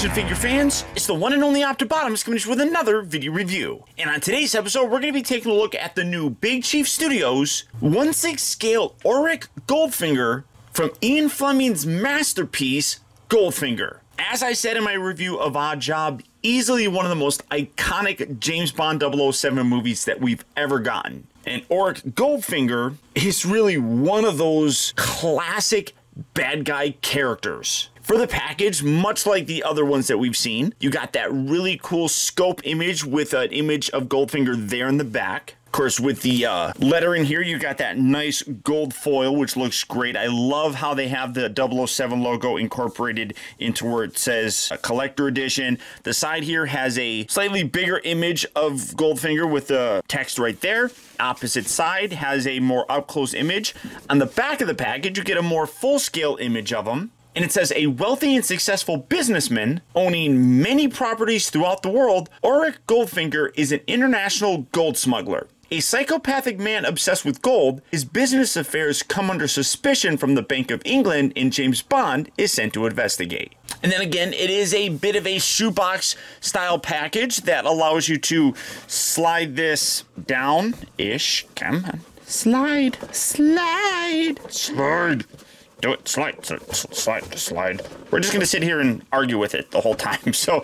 action figure fans, it's the one and only Optibotimus coming with another video review. And on today's episode, we're going to be taking a look at the new Big Chief Studios 1/6 scale Auric Goldfinger from Ian Fleming's masterpiece, Goldfinger. As I said in my review of Odd Job, easily one of the most iconic James Bond 007 movies that we've ever gotten. And Auric Goldfinger is really one of those classic bad guy characters. For the package, much like the other ones that we've seen, you got that really cool scope image with an image of Goldfinger there in the back. Of course, with the lettering here, you got that nice gold foil, which looks great. I love how they have the 007 logo incorporated into where it says collector edition. The side here has a slightly bigger image of Goldfinger with the text right there. Opposite side has a more up-close image. On the back of the package, you get a more full-scale image of him. And it says, a wealthy and successful businessman owning many properties throughout the world, Auric Goldfinger is an international gold smuggler. A psychopathic man obsessed with gold, his business affairs come under suspicion from the Bank of England, and James Bond is sent to investigate. And then again, it is a bit of a shoebox style package that allows you to slide this down-ish. Come on. Slide, slide, slide. Do it, slide, slide. We're just gonna sit here and argue with it the whole time. So,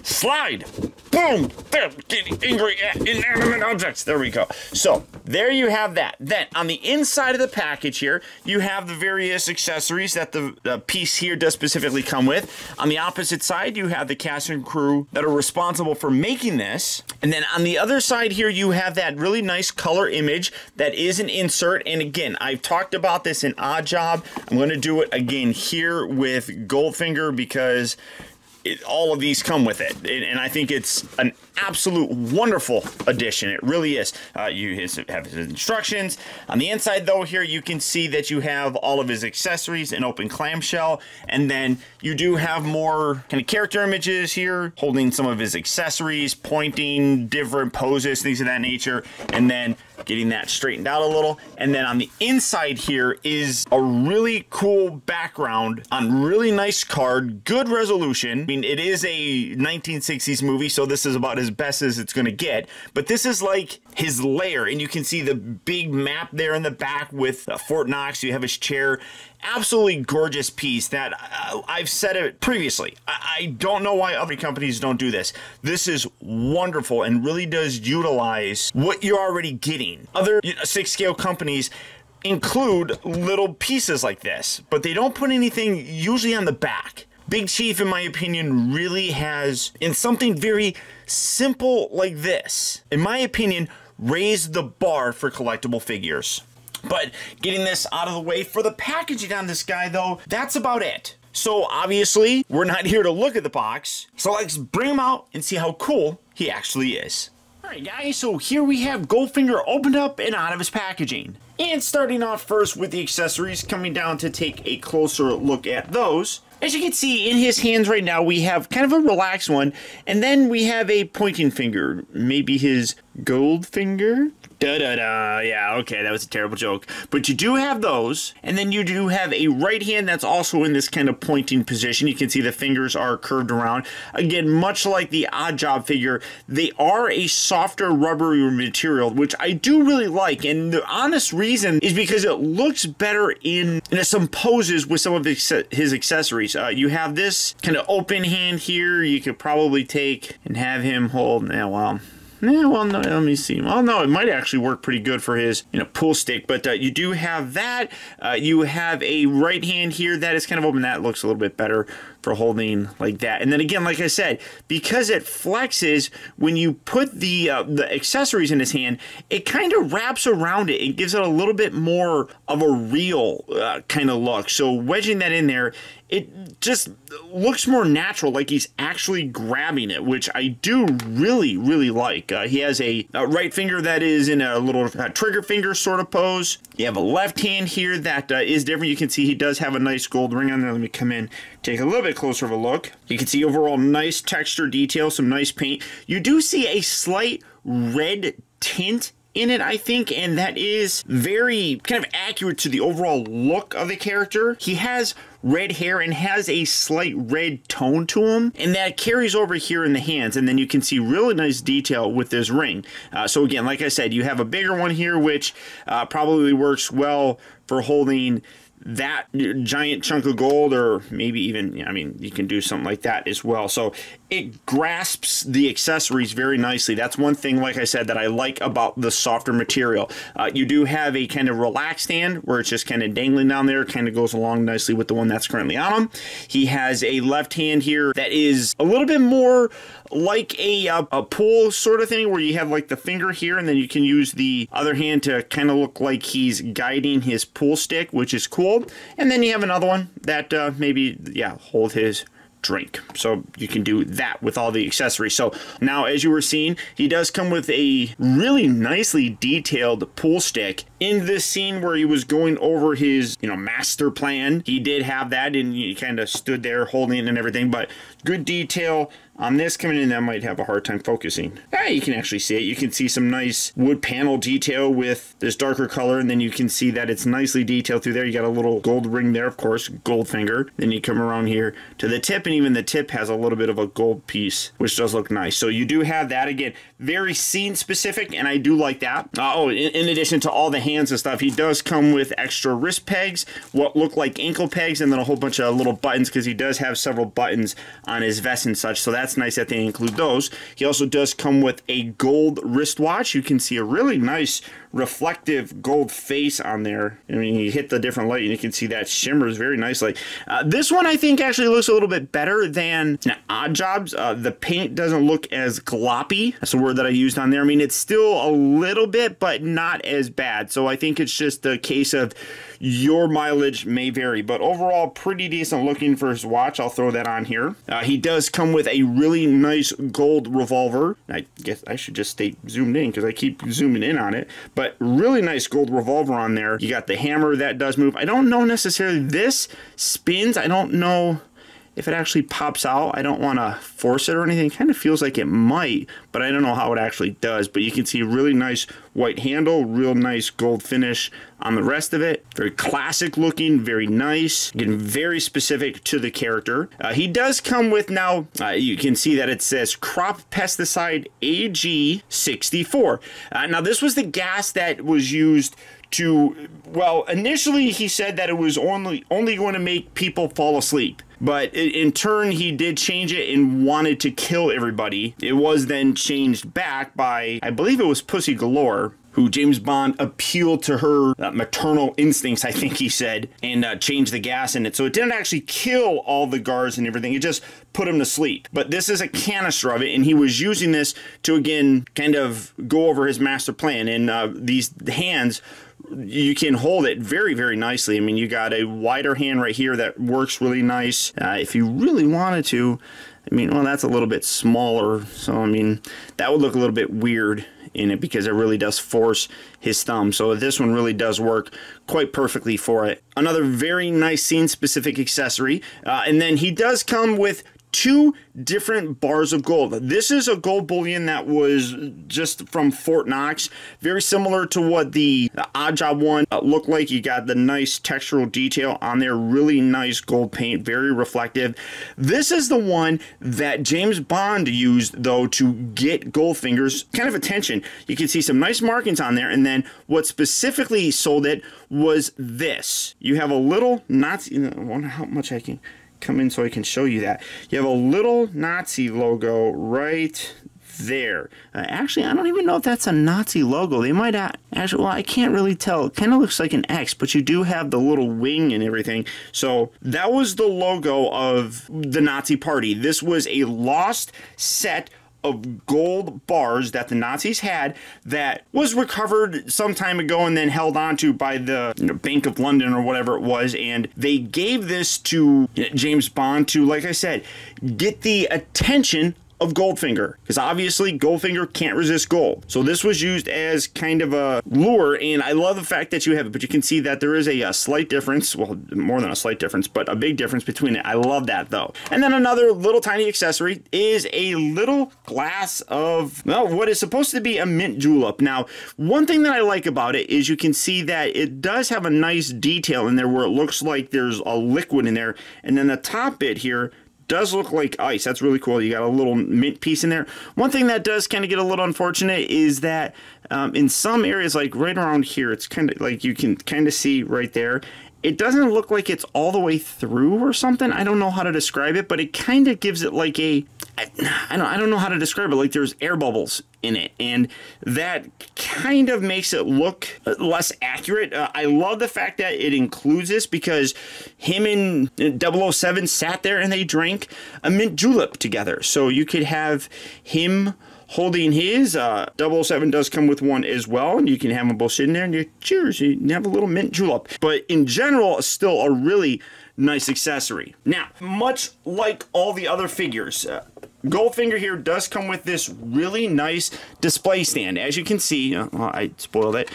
slide, boom, there, getting angry at inanimate objects. There we go. So, there you have that. Then, on the inside of the package here, you have the various accessories that the piece here does specifically come with. On the opposite side, you have the cast and crew that are responsible for making this. And then on the other side here, you have that really nice color image that is an insert. And again, I've talked about this in Odd Job. I'm going to do it again here with Goldfinger because all of these come with it, and I think it's an absolute wonderful addition. It really is. You have his instructions. On the inside, though, here you can see that you have all of his accessories, an open clamshell, and then you do have more kind of character images here, holding some of his accessories, pointing, different poses, things of that nature, and then getting that straightened out a little. And then on the inside here is a really cool background on really nice card, good resolution. I mean, it is a 1960s movie, so this is about as best as it's gonna get, but this is like his lair, and you can see the big map there in the back with Fort Knox. You have his chair. Absolutely gorgeous piece that I've said it previously. I don't know why other companies don't do this. This is wonderful and really does utilize what you're already getting. Other 6 scale companies include little pieces like this, but they don't put anything usually on the back. Big Chief, in my opinion, really has, in something very simple like this, in my opinion, raised the bar for collectible figures. But getting this out of the way, for the packaging on this guy, though, that's about it. So obviously, we're not here to look at the box, so let's bring him out and see how cool he actually is. Alright guys, so here we have Goldfinger opened up and out of his packaging. And starting off first with the accessories, coming down to take a closer look at those. As you can see in his hands right now, we have kind of a relaxed one, and then we have a pointing finger, maybe his gold finger? Da-da-da, yeah, okay, that was a terrible joke. But you do have those, and then you do have a right hand that's also in this kind of pointing position. You can see the fingers are curved around. Again, much like the Odd Job figure, they are a softer rubbery material, which I do really like, and the honest reason is because it looks better in some poses with some of his accessories. You have this kind of open hand here, you could probably take and have him hold, no, let me see. Well, no, it might actually work pretty good for his, pool stick. But you do have that. You have a right hand here that is kind of open. That looks a little bit better for holding like that. And then again, like I said, because it flexes when you put the accessories in his hand, it kind of wraps around it. It gives it a little bit more of a real kind of look. So wedging that in there, it just looks more natural, like he's actually grabbing it, which I do really, really like. He has a right finger that is in a little trigger finger sort of pose. You have a left hand here that is different. You can see he does have a nice gold ring on there. Let me come in, take a little bit closer of a look. You can see overall nice texture detail, some nice paint. You do see a slight red tint in it, I think, and that is very kind of accurate to the overall look of the character. He has red hair and has a slight red tone to him, and that carries over here in the hands, and then you can see really nice detail with this ring. So again, like I said, you have a bigger one here, which probably works well for holding that giant chunk of gold, or maybe even, I mean, you can do something like that as well. So it grasps the accessories very nicely. That's one thing, like I said, that I like about the softer material. You do have a kind of relaxed hand where it's just kind of dangling down there. Kind of goes along nicely with the one that's currently on him. He has a left hand here that is a little bit more like a pull sort of thing, where you have like the finger here, and then you can use the other hand to kind of look like he's guiding his pull stick, which is cool. And then you have another one that maybe, yeah, hold his drink. So you can do that with all the accessories. So now, as you were seeing, he does come with a really nicely detailed pull stick. In this scene where he was going over his, master plan, he did have that, and he kind of stood there holding it and everything, but good detail on this coming in. That might have a hard time focusing. You can actually see it. You can see some nice wood panel detail with this darker color, and then you can see that it's nicely detailed through there. You got a little gold ring there, of course, Goldfinger. Then you come around here to the tip, and even the tip has a little bit of a gold piece, which does look nice. So you do have that. Again, very scene specific, and I do like that. In addition to all the hands and stuff, he does come with extra wrist pegs, what look like ankle pegs, and then a whole bunch of little buttons, because he does have several buttons on his vest and such. So that's nice that they include those. He also does come with a gold wristwatch. You can see a really nice reflective gold face on there. I mean, you hit the different light and you can see that shimmers very nicely. This one I think actually looks a little bit better than Odd Jobs. The paint doesn't look as gloppy. That's the word that I used on there. I mean, it's still a little bit, but not as bad. So I think it's just a case of your mileage may vary, but overall pretty decent looking for his watch. I'll throw that on here. He does come with a really nice gold revolver. I guess I should just stay zoomed in because I keep zooming in on it, but really nice gold revolver on there. You got the hammer that does move. I don't know necessarily, this spins. I don't know if it actually pops out. I don't want to force it or anything. It kind of feels like it might, but I don't know how it actually does. But you can see really nice white handle, real nice gold finish on the rest of it. Very classic looking, very nice. Again, very specific to the character. He does come with now, you can see that it says Crop Pesticide AG64. Now this was the gas that was used to, well, initially he said that it was only going to make people fall asleep. But in turn, he did change it and wanted to kill everybody. It was then changed back by, I believe it was Pussy Galore, who James Bond appealed to her maternal instincts, I think he said, and changed the gas in it. So it didn't actually kill all the guards and everything. It just put them to sleep. But this is a canister of it, and he was using this to, again, kind of go over his master plan. And these hands, you can hold it very, very nicely. I mean, you got a wider hand right here that works really nice. If you really wanted to, I mean, well, that's a little bit smaller. So, I mean, that would look a little bit weird in it because it really does force his thumb. So this one really does work quite perfectly for it. Another very nice scene-specific accessory. And then he does come with 2 different bars of gold. This is a gold bullion that was just from Fort Knox, very similar to what the Odd Job one looked like. You got the nice textural detail on there, really nice gold paint, very reflective. This is the one that James Bond used though to get Goldfinger's kind of attention. You can see some nice markings on there, and then what specifically sold it was this. You have a little Nazi, I wonder how much I can come in so I can show you that. You have a little Nazi logo right there. Actually, I don't even know if that's a Nazi logo. They might actually, well, I can't really tell. It kind of looks like an X, but you do have the little wing and everything. So that was the logo of the Nazi party. This was a lost set of gold bars that the Nazis had that was recovered some time ago and then held onto by the Bank of London or whatever it was, and they gave this to James Bond to, like I said, get the attention of Goldfinger, because obviously Goldfinger can't resist gold. So this was used as kind of a lure, and I love the fact that you have it, but you can see that there is a slight difference, well, more than a slight difference, but a big difference between it. I love that though. And then another little tiny accessory is a little glass of, well, what is supposed to be a mint julep. Now, one thing that I like about it is you can see that it does have a nice detail in there where it looks like there's a liquid in there, and then the top bit here does look like ice. That's really cool. You got a little mint piece in there. One thing that does kind of get a little unfortunate is that in some areas, like right around here, it's kind of like you can kind of see right there, it doesn't look like it's all the way through or something. I don't know how to describe it, but it kind of gives it like a, I don't know how to describe it, like there's air bubbles in it, and that kind of makes it look less accurate. I love the fact that it includes this, because him and 007 sat there and they drank a mint julep together. So you could have him holding his, 007 does come with one as well, and you can have them both sitting there and you cheers, you have a little mint julep. But in general, still a really nice accessory. Now, much like all the other figures, Goldfinger here does come with this really nice display stand. As you can see, well, I spoiled it.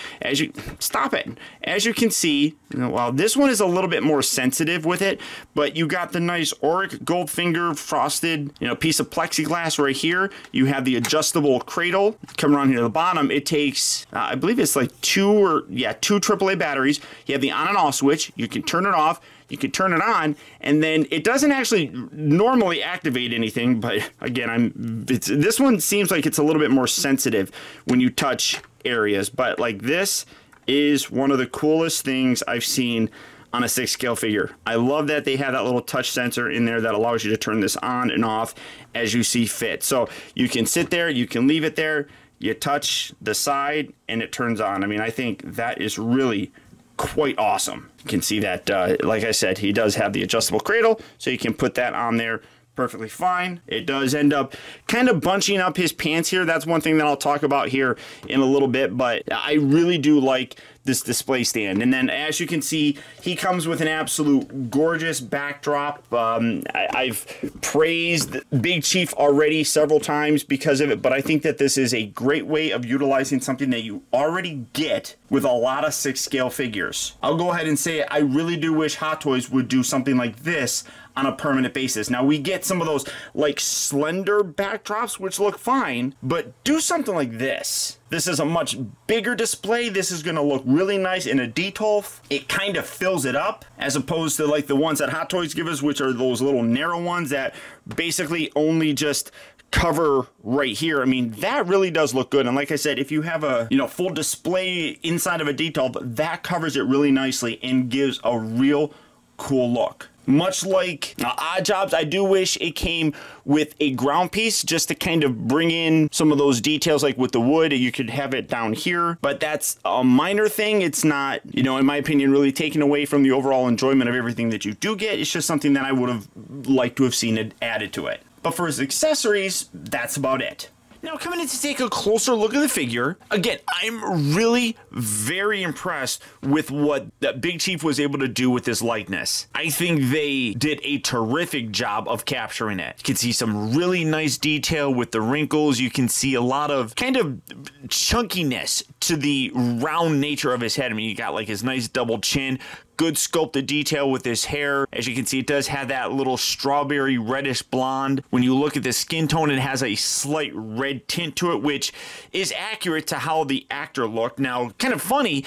Stop it. As you can see, well, this one is a little bit more sensitive with it, but you got the nice Auric Goldfinger frosted, piece of plexiglass right here. You have the adjustable cradle. Come around here to the bottom. It takes, I believe it's like two AAA batteries. You have the on and off switch. You can turn it off. You can turn it on, and then it doesn't actually normally activate anything, but again, this one seems like it's a little bit more sensitive when you touch areas, but like this is one of the coolest things I've seen on a 6 scale figure. I love that they have that little touch sensor in there that allows you to turn this on and off as you see fit. So you can sit there, you can leave it there, you touch the side, and it turns on. I mean, I think that is really quite awesome. You can see that, like I said, he does have the adjustable cradle, so you can put that on there perfectly fine. It does end up kind of bunching up his pants here. That's one thing that I'll talk about here in a little bit, but I really do like this display stand. And then as you can see, he comes with an absolute gorgeous backdrop. I've praised Big Chief already several times because of it, but I think that this is a great way of utilizing something that you already get with a lot of 6 scale figures. I'll go ahead and say it, I really do wish Hot Toys would do something like this on a permanent basis. Now, we get some of those like slender backdrops which look fine, but do something like this. This is a much bigger display. This is going to look really nice in a detail. It kind of fills it up, as opposed to like the ones that Hot Toys give us, which are those little narrow ones that basically only just cover right here. I mean, that really does look good. And like I said, if you have a full display inside of a detail, that covers it really nicely and gives a real cool look. Much like Odd Jobs, I do wish it came with a ground piece just to kind of bring in some of those details, like with the wood. You could have it down here, but that's a minor thing. It's not, in my opinion, really taken away from the overall enjoyment of everything that you do get. It's just something that I would have liked to have seen it added to it. But for his accessories, that's about it. Now, coming in to take a closer look at the figure, again, I'm really very impressed with what that Big Chief was able to do with this likeness. I think they did a terrific job of capturing it. You can see some really nice detail with the wrinkles. You can see a lot of kind of chunkiness to the round nature of his head. I mean, you got like his nice double chin, good sculpted detail with his hair. As you can see, it does have that little strawberry reddish blonde. When you look at the skin tone, it has a slight red tint to it, which is accurate to how the actor looked. Now, kind of funny,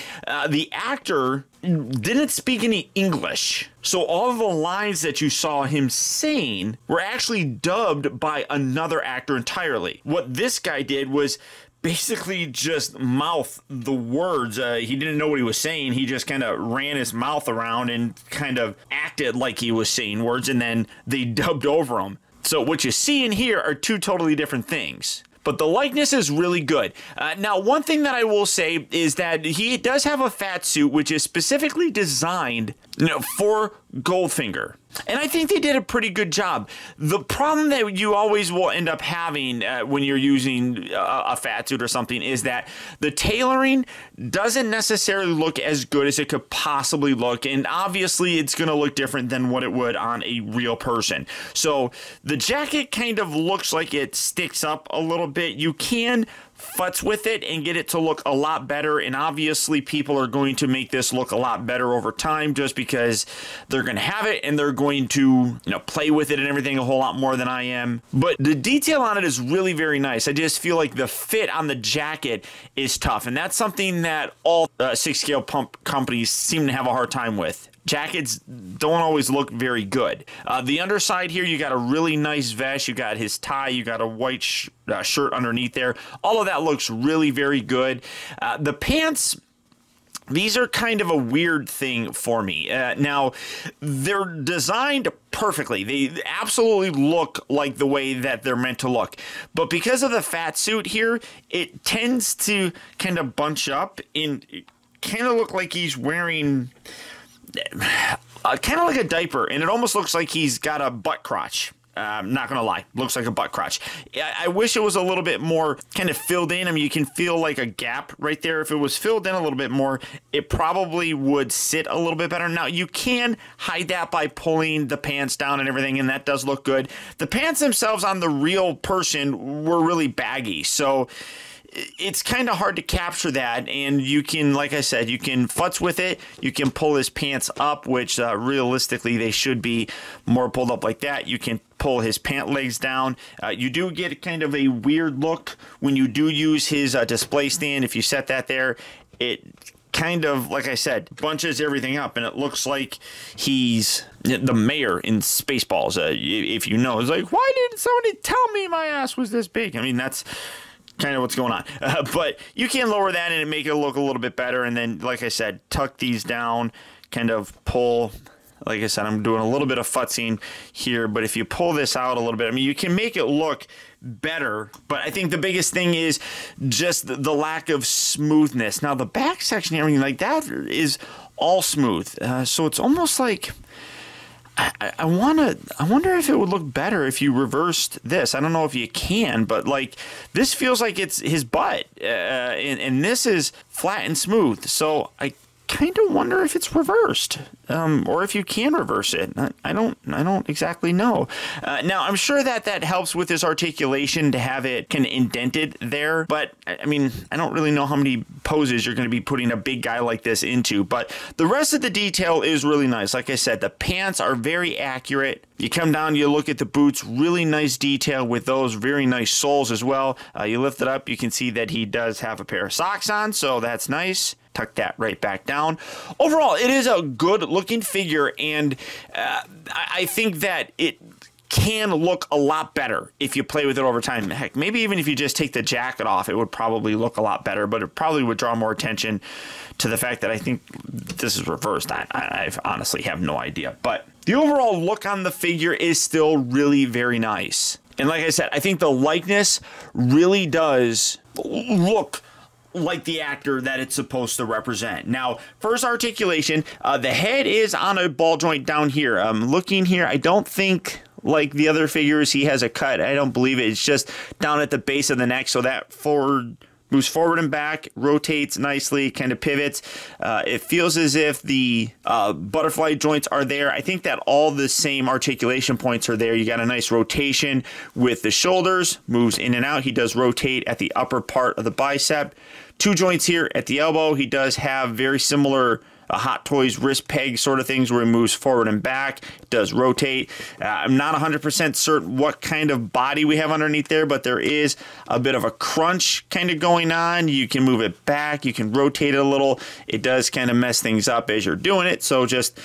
the actor didn't speak any English. So all of the lines that you saw him saying were actually dubbed by another actor entirely. What this guy did was basically just mouth the words. He didn't know what he was saying. He just kind of ran his mouth around and kind of acted like he was saying words, and then they dubbed over him. So what you see in here are two totally different things. But the likeness is really good. Now, one thing that I will say is that he does have a fat suit, which is specifically designed for Goldfinger. And I think they did a pretty good job. The problem that you always will end up having when you're using a fat suit or something is that the tailoring doesn't necessarily look as good as it could possibly look. And obviously it's going to look different than what it would on a real person. So the jacket kind of looks like it sticks up a little bit. You can futz with it and get it to look a lot better, and obviously people are going to make this look a lot better over time just because they're going to have it and they're going to play with it and everything a whole lot more than I am. But the detail on it is really very nice. I just feel like the fit on the jacket is tough, and that's something that all 6-scale pump companies seem to have a hard time with. Jackets don't always look very good. The underside here, you got a really nice vest. You got his tie. You got a white shirt underneath there. All of that looks really very good. The pants, these are kind of a weird thing for me. Now, they're designed perfectly. They absolutely look like the way that they're meant to look. But because of the fat suit here, it tends to kind of bunch up and kind of look like he's wearing kind of like a diaper, and it almost looks like he's got a butt crotch. Not gonna lie, looks like a butt crotch. I wish it was a little bit more kind of filled in. I mean, you can feel like a gap right there. If it was filled in a little bit more, it probably would sit a little bit better. Now, you can hide that by pulling the pants down and everything, and that does look good. The pants themselves on the real person were really baggy, so it's kind of hard to capture that, and you can, like I said, you can futz with it. You can pull his pants up, which realistically they should be more pulled up like that. You can pull his pant legs down. You do get kind of a weird look when you do use his display stand. If you set that there, it kind of, like I said, bunches everything up, and it looks like he's the mayor in Spaceballs. If you know, it's like, why didn't somebody tell me my ass was this big? I mean, that's kind of what's going on. But you can lower that and make it look a little bit better. And then, like I said, tuck these down, kind of pull. Like I said, I'm doing a little bit of futzing here, but if you pull this out a little bit, I mean, you can make it look better, but I think the biggest thing is just the lack of smoothness. Now, the back section and everything like that is all smooth. So it's almost like I wonder if it would look better if you reversed this. I don't know if you can, but like this feels like it's his butt, and this is flat and smooth. So I kind of wonder if it's reversed, or if you can reverse it. I don't exactly know. Now, I'm sure that helps with his articulation to have it kind of indented there, but I mean, I don't really know how many poses you're going to be putting a big guy like this into, but the rest of the detail is really nice. Like I said, the pants are very accurate. You come down, you look at the boots, really nice detail with those, very nice soles as well. You lift it up, you can see that he does have a pair of socks on, so that's nice. Tuck that right back down. Overall, it is a good looking figure, and I think that it can look a lot better if you play with it over time. Heck, maybe even if you just take the jacket off, it would probably look a lot better, but it probably would draw more attention to the fact that I think this is reversed. I honestly have no idea, but the overall look on the figure is still really very nice. And like I said, I think the likeness really does look like the actor that it's supposed to represent. Now, first articulation, the head is on a ball joint down here. Looking here, I don't think, like the other figures, he has a cut. I don't believe it. It's just down at the base of the neck, so that moves forward and back, rotates nicely, kind of pivots. It feels as if the butterfly joints are there. I think that all the same articulation points are there. You got a nice rotation with the shoulders, moves in and out. He does rotate at the upper part of the bicep. 2 joints here at the elbow. He does have very similar Hot Toys wrist peg sort of things where he moves forward and back. It does rotate. I'm not 100% certain what kind of body we have underneath there, but there is a bit of a crunch kind of going on. You can move it back. You can rotate it a little. It does kind of mess things up as you're doing it, so just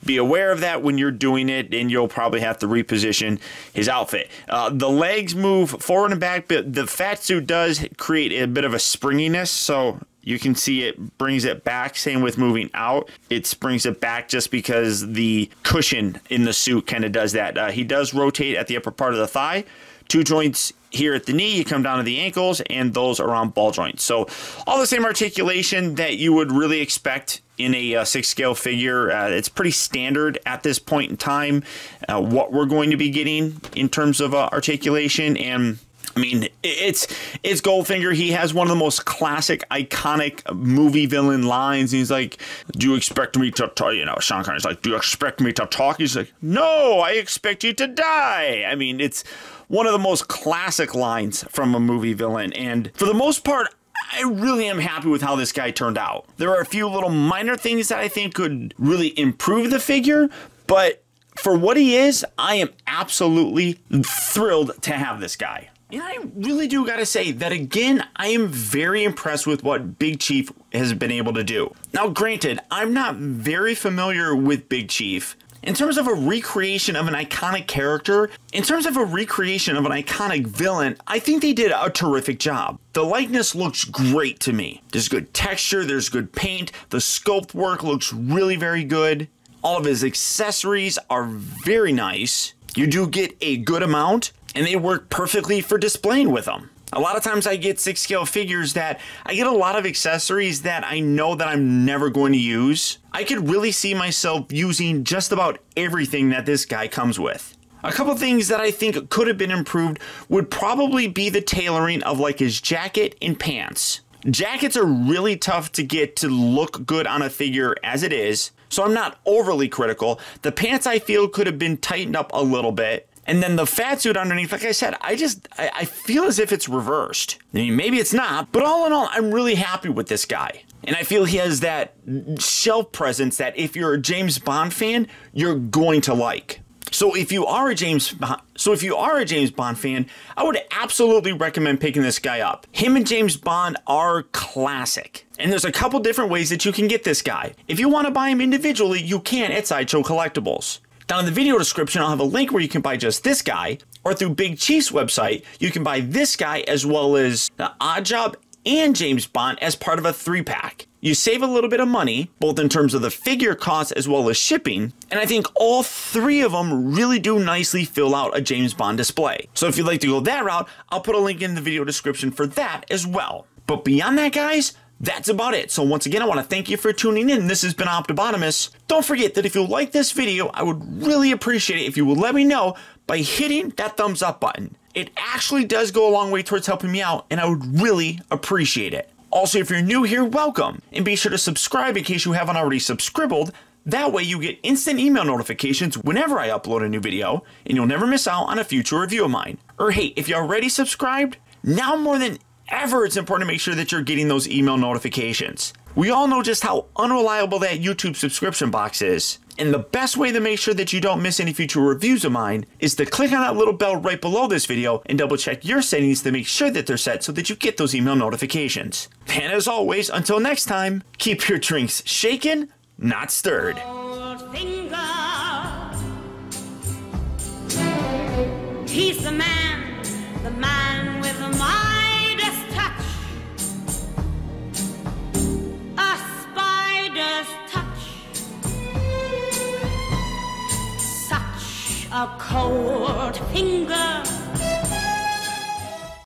be aware of that when you're doing it, and you'll probably have to reposition his outfit. The legs move forward and back, but the fat suit does create a bit of a springiness, so You can see it brings it back. Same with moving out. It brings it back just because the cushion in the suit kind of does that. He does rotate at the upper part of the thigh. 2 joints here at the knee, you come down to the ankles, and those are on ball joints. So all the same articulation that you would really expect in a 6 scale figure. It's pretty standard at this point in time, what we're going to be getting in terms of articulation. And I mean, it's Goldfinger. He has one of the most classic, iconic movie villain lines. He's like, do you expect me to talk? You know, Sean Connery's like, do you expect me to talk? He's like, no, I expect you to die. I mean, it's one of the most classic lines from a movie villain. And for the most part, I really am happy with how this guy turned out. There are a few little minor things that I think could really improve the figure, but for what he is, I am absolutely thrilled to have this guy. And I really do gotta say that again, I am very impressed with what Big Chief has been able to do. Now granted, I'm not very familiar with Big Chief. In terms of a recreation of an iconic character, in terms of a recreation of an iconic villain, I think they did a terrific job. The likeness looks great to me. There's good texture, there's good paint, the sculpt work looks really very good. All of his accessories are very nice. You do get a good amount, and they work perfectly for displaying with them. A lot of times I get 6 scale figures that I get a lot of accessories that I know that I'm never going to use. I could really see myself using just about everything that this guy comes with. A couple things that I think could have been improved would probably be the tailoring of like his jacket and pants. Jackets are really tough to get to look good on a figure as it is, so I'm not overly critical. The pants I feel could have been tightened up a little bit. And then the fat suit underneath, like I said, I feel as if it's reversed. I mean, maybe it's not, but all in all, I'm really happy with this guy. And I feel he has that shelf presence that if you're a James Bond fan, you're going to like. So if you are a James Bond fan, I would absolutely recommend picking this guy up. Him and James Bond are classic. And there's a couple different ways that you can get this guy. If you want to buy him individually, you can at Sideshow Collectibles. Down in the video description, I'll have a link where you can buy just this guy, or through Big Chief's website, you can buy this guy as well as the Oddjob and James Bond as part of a 3-pack. You save a little bit of money, both in terms of the figure cost as well as shipping, and I think all 3 of them really do nicely fill out a James Bond display. So if you'd like to go that route, I'll put a link in the video description for that as well. But beyond that, guys, that's about it. So once again, I want to thank you for tuning in. This has been Optibotimus. Don't forget that if you like this video, I would really appreciate it if you would let me know by hitting that thumbs up button. It actually does go a long way towards helping me out, and I would really appreciate it. Also, if you're new here, welcome, and be sure to subscribe in case you haven't already subscribed. That way you get instant email notifications whenever I upload a new video, and you'll never miss out on a future review of mine. Or hey, if you're already subscribed, now more than ever, it's important to make sure that you're getting those email notifications. We all know just how unreliable that YouTube subscription box is. And the best way to make sure that you don't miss any future reviews of mine is to click on that little bell right below this video and double check your settings to make sure that they're set so that you get those email notifications. And as always, until next time, keep your drinks shaken, not stirred. Goldfinger, he's the man with the Midas touch, a spider's touch, such a cold finger.